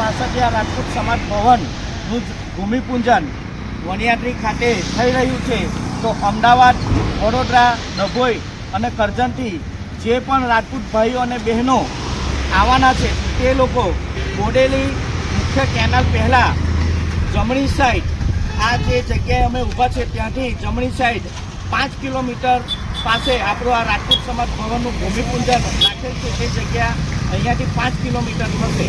વાસદિયા રાજપૂત સમાજ ભવનનું ભૂમિપૂજન વણિયાત્રી ખાતે થઈ રહ્યું છે. તો અમદાવાદ, વડોદરા, ડભોઈ અને કરજણથી જે પણ રાજપૂત ભાઈઓ અને બહેનો આવવાના છે તે લોકો બોડેલી મુખ્ય કેનાલ પહેલાં જમણી સાઈડ, આ જે જગ્યાએ અમે ઊભા છે ત્યાંથી જમણી સાઈડ 5 કિલોમીટર પાસે આપણું આ રાજપૂત સમાજ ભવનનું ભૂમિપૂજન રાખેલ છે. તે જગ્યા અહીંયાથી 5 કિલોમીટર થશે.